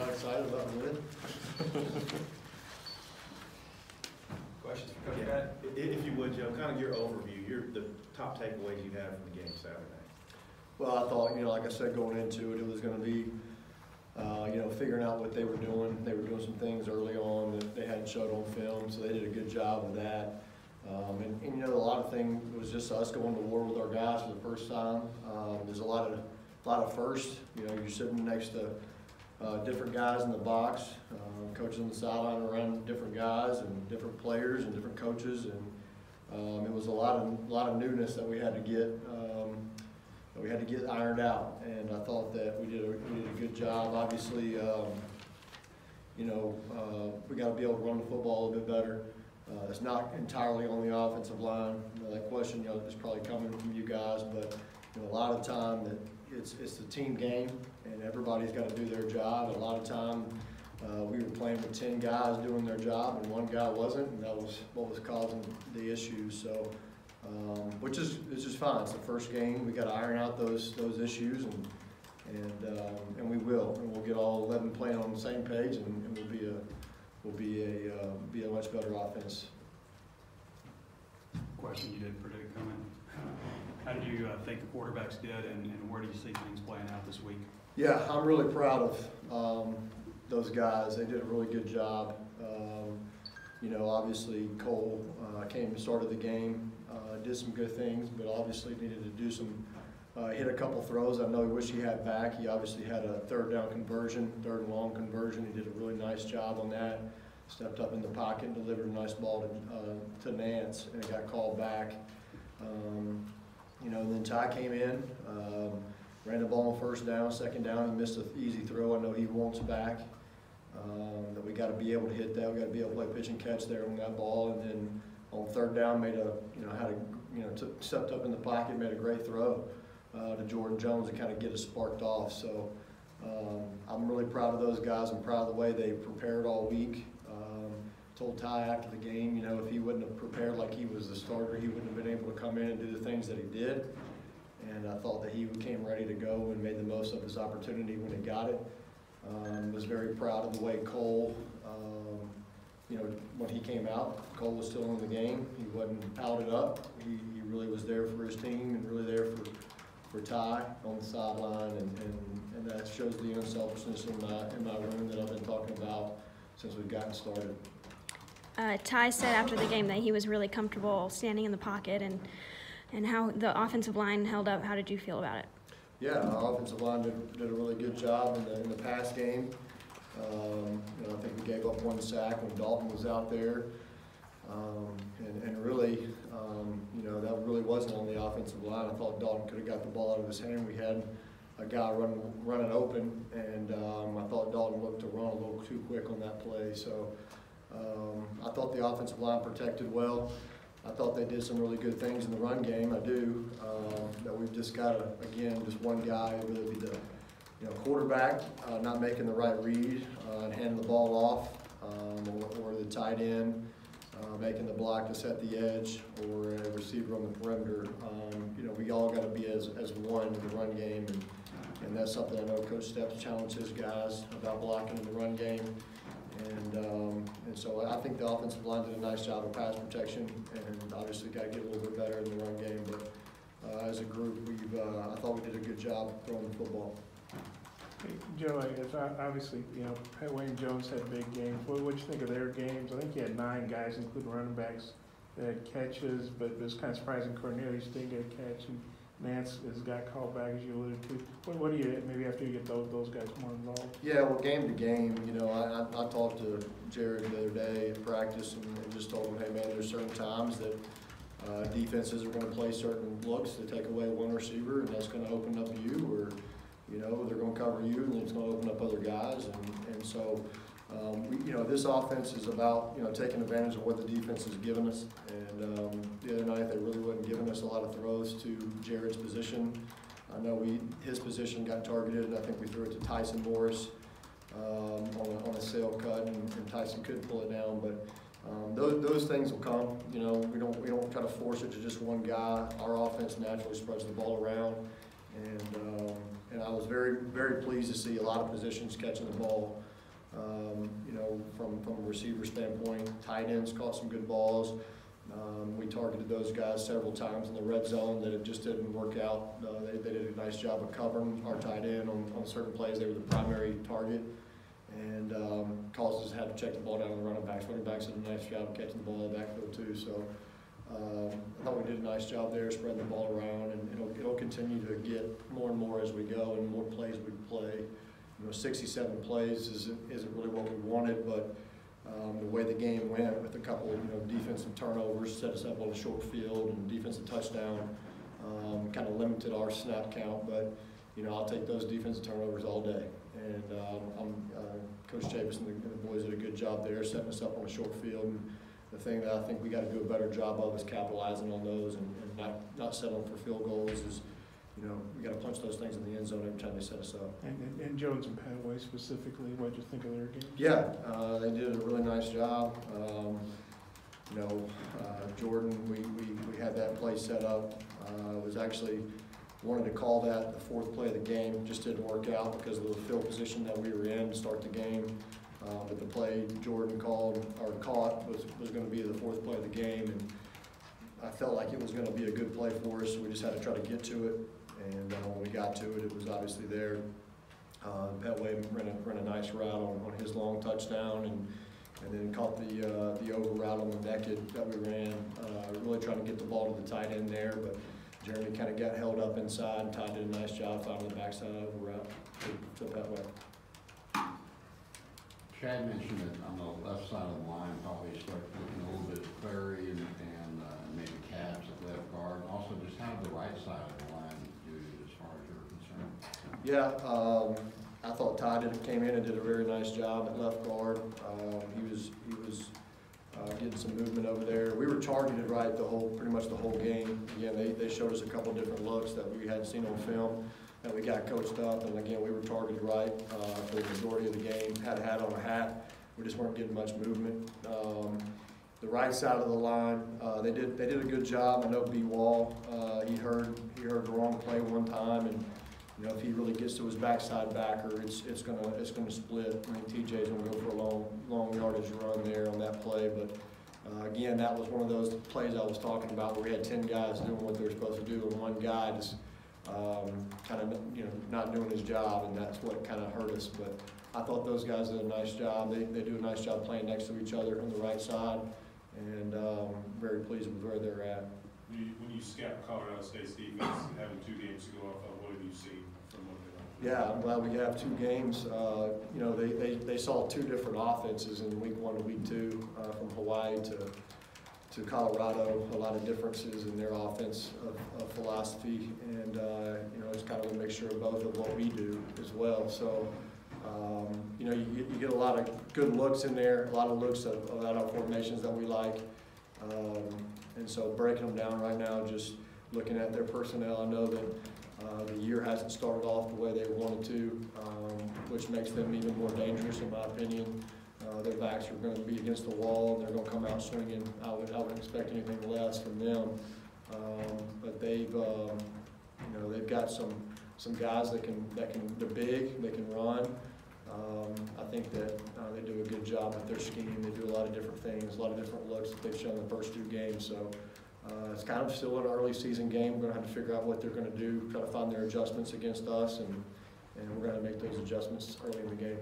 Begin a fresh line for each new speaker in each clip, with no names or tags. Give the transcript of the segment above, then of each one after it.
not excited about winning.
Questions for Coach Craddock?
If you would, Joe, kind of your overview, the top takeaways you had from the game Saturday.
Well, I thought, like I said, going into it, it was going to be, figuring out what they were doing. They were doing some things early on that they hadn't showed on film, so they did a good job of that. A lot of things was just us going to war with our guys for the first time. There's a lot of firsts. You're sitting next to different guys in the box, coaches on the sideline around different guys and different players and different coaches, and it was a lot of newness that we had to get. We had to get ironed out, and I thought that we did a good job. Obviously, we got to be able to run the football a little bit better. It's not entirely on the offensive line. That question, is probably coming from you guys, but a lot of time that it's the team game, and everybody's got to do their job. A lot of time we were playing with 10 guys doing their job, and one guy wasn't, and that was what was causing the issues. So. Which is fine. It's the first game. We got to iron out those issues, and we will. And we'll get all 11 playing on the same page, and we'll be a much better offense.
Question you didn't predict coming. How did you think the quarterbacks did, and where do you see things playing out this week?
Yeah, I'm really proud of those guys. They did a really good job. Obviously Cole came and started the game. Did some good things, but obviously needed to do some, hit a couple throws. I know he wished he had back. He obviously had a third and long conversion. He did a really nice job on that. Stepped up in the pocket and delivered a nice ball to Nance, and it got called back. And then Ty came in, ran the ball on first down, second down. He missed an easy throw. I know he wants back. That we got to be able to hit that. We got to be able to play pitch and catch there on that ball, and then on third down stepped up in the pocket, made a great throw to Jordan Jones to kind of get us sparked off. So I'm really proud of those guys. I'm proud of the way they prepared all week. Told Ty after the game, if he wouldn't have prepared like he was the starter, he wouldn't have been able to come in and do the things that he did. And I thought that he came ready to go and made the most of his opportunity when he got it. Was very proud of the way Cole, when he came out, Cole was still in the game. He wasn't outed up. He really was there for his team and really there for Ty on the sideline, and that shows the unselfishness in my room that I've been talking about since we've gotten started.
Ty said after the game that he was really comfortable standing in the pocket, and how the offensive line held up. How did you feel about it?
Yeah, our offensive line did a really good job in the pass game. I think we gave up one sack when Dalton was out there. And really, that really wasn't on the offensive line. I thought Dalton could have got the ball out of his hand. We had a guy running open, and I thought Dalton looked to run a little too quick on that play. So I thought the offensive line protected well. I thought they did some really good things in the run game. I do. That we've just got to, again, just one guy, really be the quarterback not making the right read and handing the ball off, or the tight end making the block to set the edge, or a receiver on the perimeter. We all got to be as one in the run game, and that's something I know Coach Steps challenged his guys about blocking in the run game. And so I think the offensive line did a nice job of pass protection, and obviously got to get a little bit better in the run game. But as a group, I thought we did a good job throwing the football.
Hey, Joe, obviously, Pat Wayne Jones had big games. What did you think of their games? I think he had 9 guys, including running backs, that had catches, but it was kind of surprising Cornelius didn't get a catch, and Nance has got called back, as you alluded to. What do you, maybe after you get those guys more involved?
Yeah, well, game to game, I talked to Jared the other day at practice and just told him, hey, man, there's certain times that defenses are going to play certain looks to take away one receiver, and that's going to open up you, or they're going to cover you, and it's going to open up other guys. And so, this offense is about, taking advantage of what the defense has given us. And the other night, they really wasn't giving us a lot of throws to Jared's position. I know his position got targeted, and I think we threw it to Tyson Morris on a sail cut, and Tyson couldn't pull it down. But those things will come. We don't try to force it to just one guy. Our offense naturally spreads the ball around. And I was very, very pleased to see a lot of positions catching the ball You know, from a receiver standpoint, tight ends caught some good balls. We targeted those guys several times in the red zone that it just didn't work out. They did a nice job of covering our tight end on certain plays. They were the primary target, and caused us to have to check the ball down to the running backs. Running backs did a nice job of catching the ball in the backfield too. So I thought we did a nice job there, spreading the ball around, and it'll continue to get more and more as we go, and more plays we play. You know, 67 plays isn't really what we wanted, but the way the game went with a couple, defensive turnovers set us up on a short field, and defensive touchdown kind of limited our snap count. But I'll take those defensive turnovers all day. And Coach Chavis and the boys did a good job there, setting us up on a short field. And the thing that I think we got to do a better job of is capitalizing on those, and not settling for field goals. Is we got to punch those things in the end zone every time they set us up.
And Jones and Padway specifically, what did you think of their game?
Yeah, they did a really nice job. Jordan, we had that play set up. Was actually wanted to call that the fourth play of the game. Just didn't work out because of the field position that we were in to start the game. But the play Jordan called or caught was going to be the fourth play of the game, and I felt like it was going to be a good play for us. So we just had to try to get to it. And when we got to it, it was obviously there. Petway ran a nice route on his long touchdown, and then caught the over route on the naked that we ran. Really trying to get the ball to the tight end there, but Jeremy kind of got held up inside, and Todd did a nice job finding the backside over route to Petway.
Chad mentioned that on the left side of the line, probably start looking a little bit at Clary and maybe Caps at left guard. Also, just how did the right side of the line do as far as you're concerned?
Yeah, I thought Todd came in and did a very nice job at left guard. He was getting some movement over there. We were targeted right pretty much the whole game. Again, they showed us a couple different looks that we hadn't seen on film, and we got coached up. And again, we were targeted right for the majority of the game. Had a hat on a hat. We just weren't getting much movement. The right side of the line, they did a good job. I know B. Wall, he heard the wrong play one time, and if he really gets to his backside backer, it's gonna split. I mean, TJ's gonna go for a long yardage run there on that play. But again, that was one of those plays I was talking about where we had 10 guys doing what they were supposed to do, and one guy just kind of not doing his job, and that's what kind of hurt us. But I thought those guys did a nice job. They do a nice job playing next to each other on the right side, and very pleased with where they're at.
When you scout Colorado State's defense, having 2 games to go off of, what have you seen from what they're
Yeah, I'm glad we have 2 games. They saw 2 different offenses in week 1 and week 2, from Hawaii to Colorado. A lot of differences in their offense of philosophy, and it's kind of a mixture of both of what we do as well. So you get a lot of good looks in there, a lot of looks about our formations that we like. And so breaking them down right now, just looking at their personnel, I know that the year hasn't started off the way they wanted to, which makes them even more dangerous in my opinion. Their backs are going to be against the wall, and they're going to come out swinging. I would expect anything less from them. But they've got some guys that they're big, they can run. I think that they do a good job with their scheme. They do a lot of different things, a lot of different looks that they've shown in the first 2 games. So it's kind of still an early season game. We're going to have to figure out what they're going to do, try to find their adjustments against us, and we're going to make those adjustments early in the game.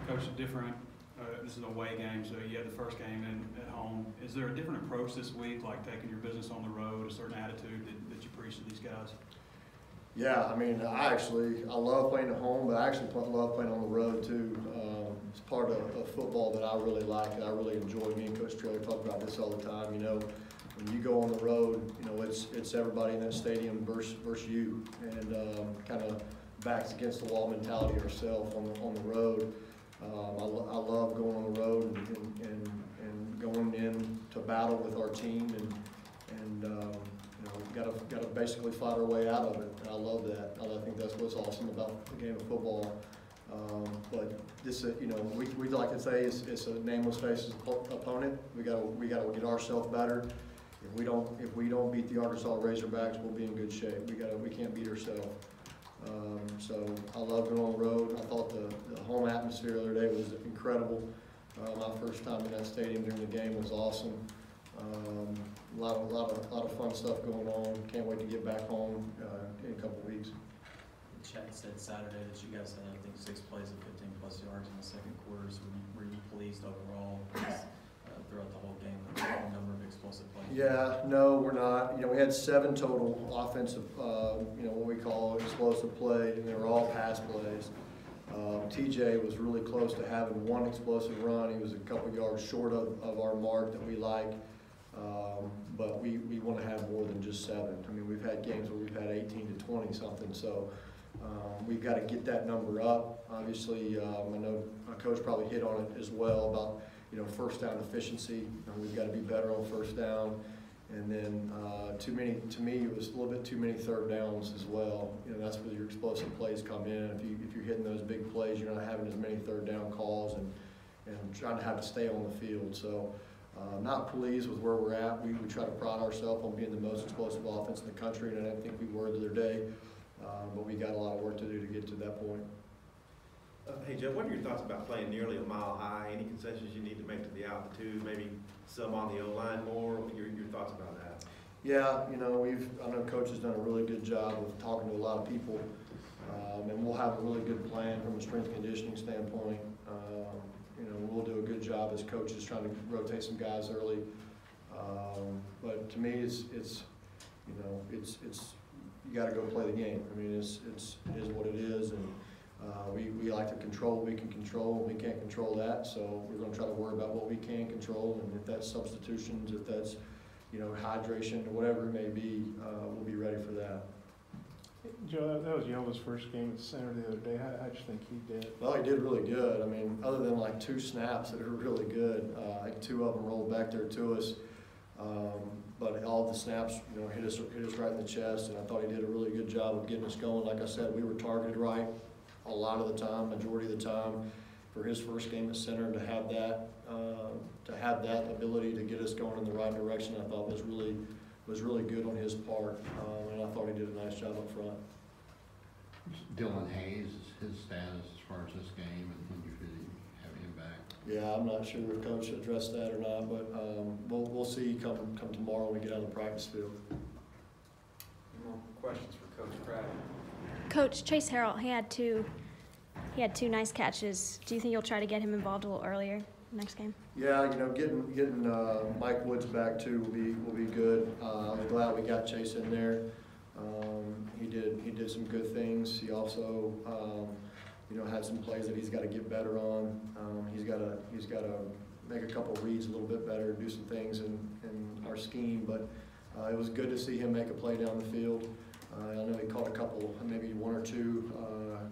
Coach, this is a away game, so you had the first game at home. Is there a different approach this week, like taking your business on the road, a certain attitude that you preach to these guys?
Yeah, I mean, I love playing at home, but I actually love playing on the road too. It's part of football that I really like and I really enjoy. Me and Coach Trailer talk about this all the time. When you go on the road, it's everybody in that stadium versus you, and kind of backs against the wall mentality ourselves on the road. I love going on the road and going in to battle with our team, and got to basically fight our way out of it. And I love that. I think that's what's awesome about the game of football. But this, we like to say it's a nameless, faceless opponent. We got to get ourselves better. If we don't beat the Arkansas Razorbacks, we'll be in good shape. We can't beat ourselves. So I love going on the road. I thought the home atmosphere atmosphere the other day was incredible. My first time in that stadium during the game was awesome. A lot of fun stuff going on. Can't wait to get back home in a couple weeks.
Chad said Saturday that you guys had, I think, 6 plays of 15-plus yards in the second quarter. So were you pleased overall throughout the whole game with the number of explosive plays?
Yeah, no, we're not. You know, we had 7 total offensive, what we call explosive plays, and they were all pass plays. TJ was really close to having 1 explosive run. He was a couple yards short of our mark that we like. But we want to have more than just 7. I mean, we've had games where we've had 18 to 20 something, so we've got to get that number up. Obviously, I know Coach probably hit on it as well about, first down efficiency. We've got to be better on first down. And then to me, it was a little bit too many third downs as well. That's where your explosive plays come in. If you're hitting those big plays, you're not having as many third down calls and trying to have to stay on the field. So not pleased with where we're at. We try to pride ourselves on being the most explosive offense in the country, and I didn't think we were the other day. But we got a lot of work to do to get to that point.
Hey, Joe, what are your thoughts about playing nearly a mile high? Any concessions you need to make to the altitude? Maybe some on the O-line more? What are your thoughts about that?
Yeah, I know Coach has done a really good job of talking to a lot of people, and we'll have a really good plan from a strength conditioning standpoint. We'll do a good job as coaches trying to rotate some guys early. But to me, it's you got to go play the game. I mean, it is what it is, and we like to control what we can control. We can't control that, so we're going to try to worry about what we can control, and if that's substitutions, if that's hydration or whatever it may be, we'll be ready for that.
Joe, that was Yova's first game at center the other day. I just think he did.
Well, he did really good. I mean, other than like 2 snaps that are really good, I think 2 of them rolled back there to us. But all the snaps, hit us right in the chest, and I thought he did a really good job of getting us going. Like I said, we were targeted right a lot of the time, majority of the time. For his first game at center, to have that ability to get us going in the right direction, I thought was really good on his part, and I thought he did a nice job up front.
Dylan Hayes, his status as far as this game, and when you feel having him back?
Yeah, I'm not sure if Coach addressed that or not, but we'll see come tomorrow when we get on the practice field.
Any more questions for Coach Craddock?
Coach, Chase Harrell, he had two nice catches. Do you think you'll try to get him involved a little earlier next game?
Yeah, getting Mike Woods back too will be good. I'm glad we got Chase in there. He did some good things. He also had some plays that he's got to get better on. He's got to make a couple of reads a little bit better, do some things in our scheme. But it was good to see him make a play down the field. I know he caught a couple, maybe 1 or 2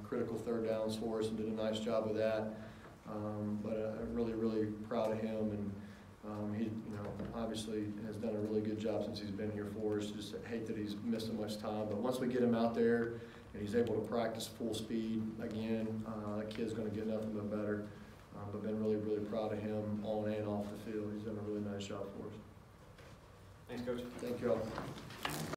critical third downs for us and did a nice job of that. But I'm really proud of him, and he obviously has done a really good job since he's been here for us. Just hate that he's missed so much time, but once we get him out there and he's able to practice full speed again, that kid's going to get nothing but better. But been really proud of him on and off the field. He's done a really nice job for us.
Thanks, Coach.
Thank you all.